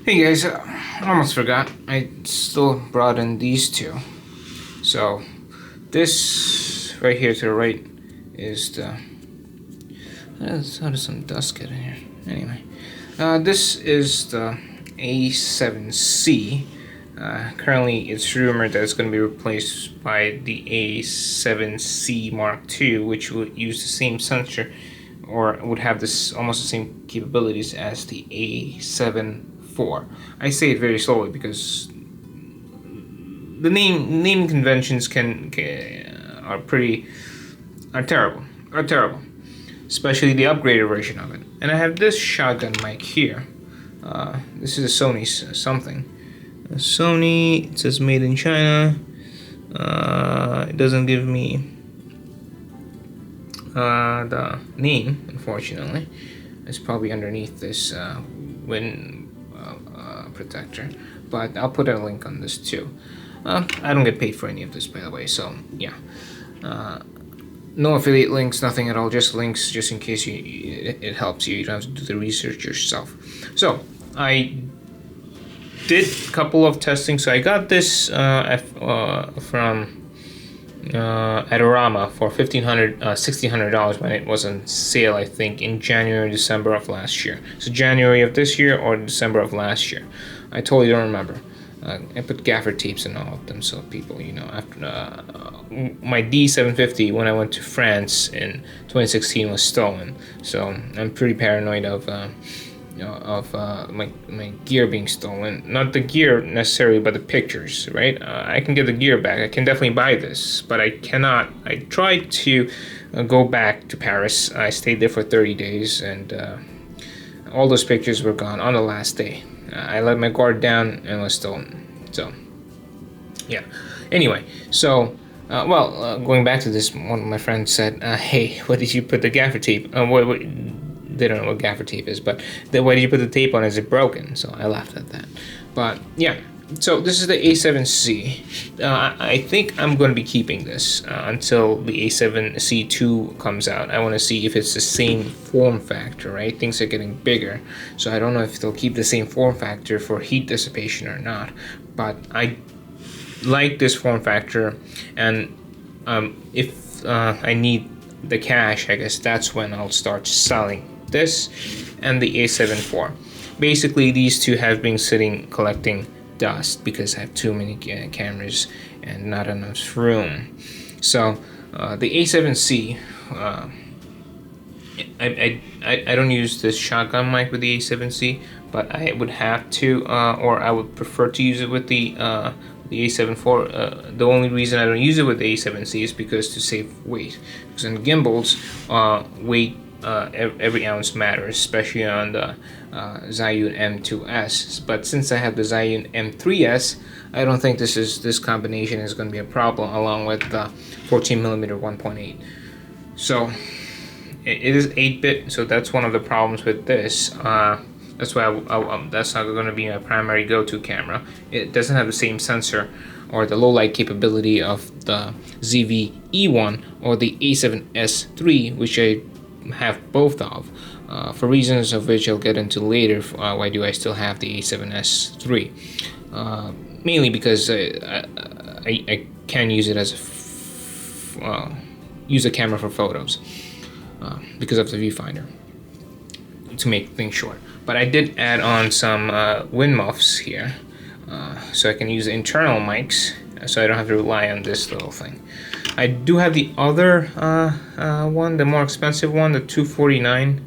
Hey guys, almost forgot. I still brought in these two. So this right here to the right is the. How does some dust get in here? Anyway, this is the A7C. Currently, it's rumored that it's going to be replaced by the A7C Mark II, which would use the same sensor, or would have this almost the same capabilities as the A7IV. I say it very slowly because the naming conventions are terrible, especially the upgraded version of it. And I have this shotgun mic here. This is a Sony something. Sony, it says made in China. It doesn't give me the name, unfortunately. It's probably underneath this wind protector, but I'll put a link on this too. I don't get paid for any of this, by the way, so yeah. No affiliate links, nothing at all, just links, just in case it helps you. You don't have to do the research yourself. So I did a couple of testing. So I got this from Adorama for $1,600 when it was on sale, I think, in January, December of last year. So January of this year or December of last year. I totally don't remember. I put gaffer tapes in all of them, so people, after my D750 when I went to France in 2016 was stolen. So I'm pretty paranoid of my gear being stolen. Not the gear necessarily, but the pictures, right? I can get the gear back. I can definitely buy this, but I cannot. I tried to go back to Paris. I stayed there for 30 days, and all those pictures were gone on the last day. I let my guard down and was stolen. So, yeah. Anyway, so, going back to this, one of my friends said, hey, what did you put the gaffer tape? They don't know what gaffer tape is, but why did you put the tape on? Is it broken? So I laughed at that. But yeah, so this is the A7C. I think I'm going to be keeping this until the A7C2 comes out. I want to see if it's the same form factor, right? Things are getting bigger, so I don't know if they'll keep the same form factor for heat dissipation or not. But I like this form factor, and if I need the cash, I guess that's when I'll start selling this and the A7IV. Basically, these two have been sitting collecting dust because I have too many cameras and not enough room. So the A7C, I don't use this shotgun mic with the A7C, but I would have to, or I would prefer to use it with the A7IV. The only reason I don't use it with the A7C is because to save weight. Because in gimbals, weight, every ounce matters, especially on the Zhiyun M2S. But since I have the Zhiyun M3S, I don't think this combination is going to be a problem, along with the 14mm 1.8. So it is 8-bit, so that's one of the problems with this. That's why that's not going to be my primary go-to camera. It doesn't have the same sensor or the low light capability of the ZV-E1 or the A7S III, which I have both of, for reasons of which I'll get into later. Why do I still have the A7S III? Mainly because I can use it as use a camera for photos because of the viewfinder, to make things short. But I did add on some wind muffs here, so I can use internal mics, so I don't have to rely on this little thing. I do have the other one, the more expensive one, the $249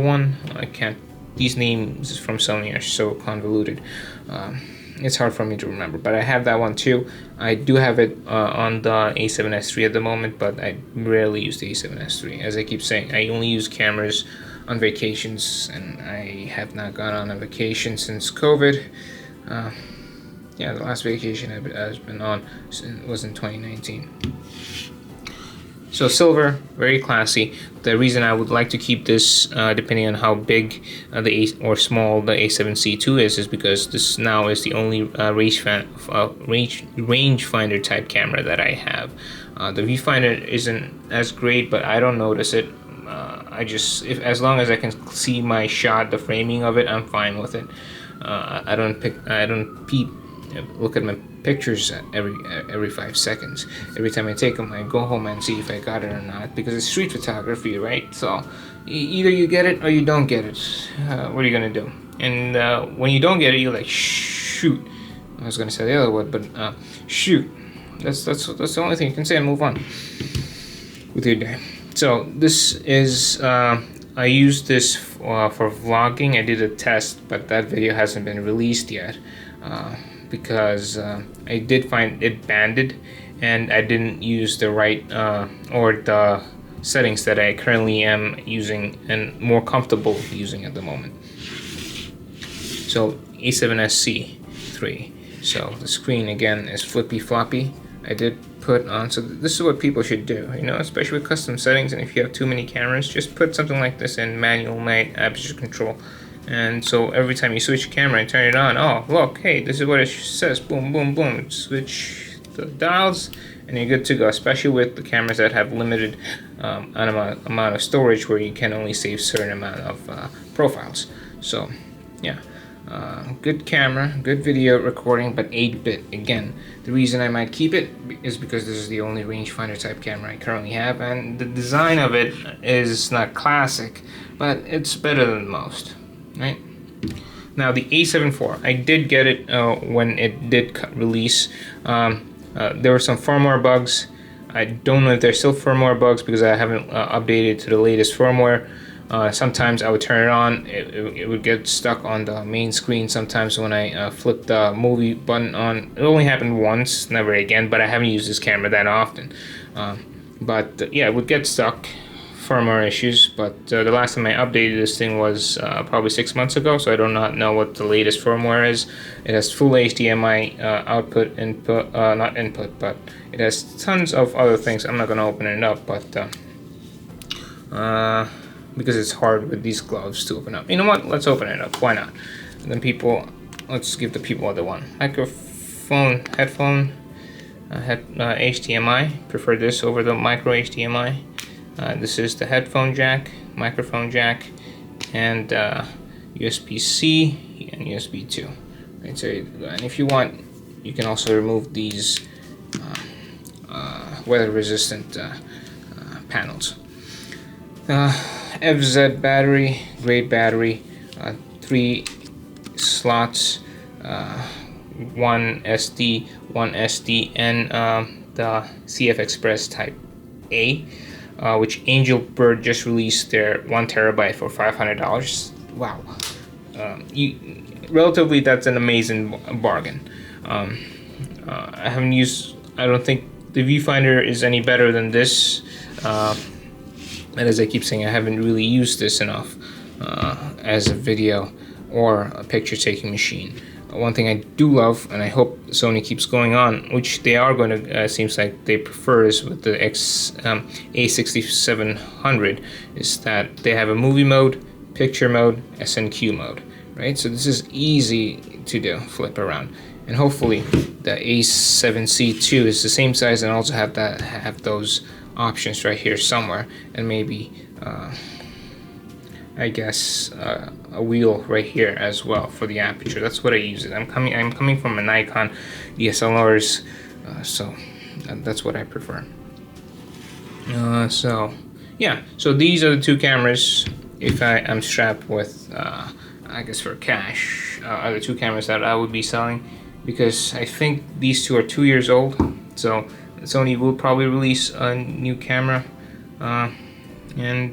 one. I can't. These names from Sony are so convoluted. It's hard for me to remember, but I have that one too. I do have it on the A7S III at the moment, but I rarely use the A7S III. As I keep saying, I only use cameras on vacations, and I have not gone on a vacation since COVID. Yeah, the last vacation I've been on was in 2019. So silver, very classy. The reason I would like to keep this, depending on how big or small the A7C2 is because this now is the only rangefinder type camera that I have. The viewfinder isn't as great, but I don't notice it. I just, if as long as I can see my shot, the framing of it, I'm fine with it. I don't look at my pictures every 5 seconds. Every time I take them, I go home and see if I got it or not, because it's street photography, right? So either you get it or you don't get it. What are you gonna do? And when you don't get it, you're like, shoot. I was gonna say the other word, but shoot. That's the only thing you can say and move on with your day. So this is I used this for vlogging. I did a test, but that video hasn't been released yet because I did find it banded, and I didn't use the right or the settings that I currently am using and more comfortable using at the moment. So A7C 3. So the screen again is flippy floppy. I did put on, so this is what people should do, you know, especially with custom settings. And if you have too many cameras, just put something like this in manual night aperture control. And so every time you switch camera and turn it on, oh look, hey, this is what it says, boom, boom, boom. Switch the dials and you're good to go, especially with the cameras that have limited amount of storage, where you can only save certain amount of profiles. So yeah. Good camera, good video recording, but 8-bit. Again, the reason I might keep it is because this is the only rangefinder type camera I currently have, and the design of it is not classic, but it's better than most, right? Now the A7IV, I did get it when it did release. There were some firmware bugs. I don't know if there's still firmware bugs because I haven't updated to the latest firmware. Sometimes I would turn it on, it would get stuck on the main screen. Sometimes when I flip the movie button on, it only happened once, never again, but I haven't used this camera that often. But yeah, it would get stuck, firmware issues, but the last time I updated this thing was probably 6 months ago, so I do not know what the latest firmware is. It has full HDMI output, input, not input, but it has tons of other things. I'm not going to open it up, but because it's hard with these gloves to open up. You know what? Let's open it up. Why not? And then let's give the people what they want. Microphone, headphone, HDMI. Prefer this over the micro HDMI. This is the headphone jack, microphone jack, and USB-C and USB 2. Right, so, and if you want, you can also remove these weather-resistant panels. FZ battery, great battery, 3 slots, 1 SD, and the CF Express Type A, which Angel Bird just released their 1 terabyte for $500. Wow, relatively that's an amazing bargain. I haven't used, I don't think the viewfinder is any better than this. And as I keep saying, I haven't really used this enough as a video or a picture taking machine. One thing I do love, and I hope Sony keeps going on, which they are going to, seems like they prefer, is with the A6700, is that they have a movie mode, picture mode, SNQ mode, right? So this is easy to do, flip around. And hopefully the A7C2 is the same size and also have those options right here somewhere, and maybe I guess a wheel right here as well for the aperture. That's what I use it. I'm coming from a Nikon DSLRs, so that's what I prefer. So yeah, so these are the two cameras. If I am strapped with I guess for cash, are the two cameras that I would be selling, because I think these two are 2 years old. So Sony will probably release a new camera, and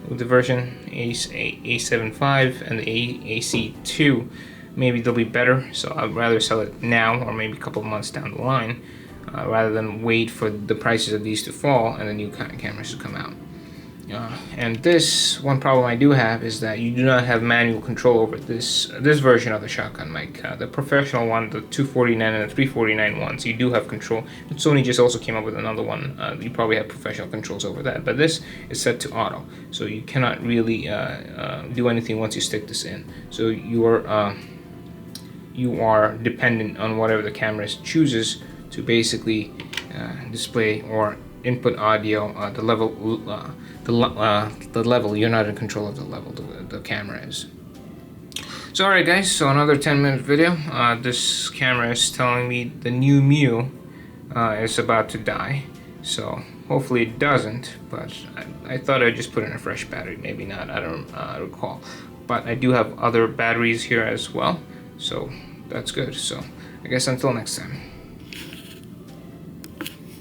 with the version A7V and the AC2, maybe they'll be better. So I'd rather sell it now, or maybe a couple of months down the line, rather than wait for the prices of these to fall and the new cameras to come out. And this one problem I do have is that you do not have manual control over this version of the shotgun mic. The professional one, the 249 and the 349 ones, you do have control. But Sony just also came up with another one. You probably have professional controls over that. But this is set to auto, so you cannot really do anything once you stick this in. So you are dependent on whatever the camera chooses to basically display or input audio, the the level. You're not in control of the level the camera is. So alright guys, so another 10-minute video. This camera is telling me the new Mew is about to die. So hopefully it doesn't, but I thought I'd just put in a fresh battery. Maybe not, I don't recall. But I do have other batteries here as well, so that's good. So I guess until next time.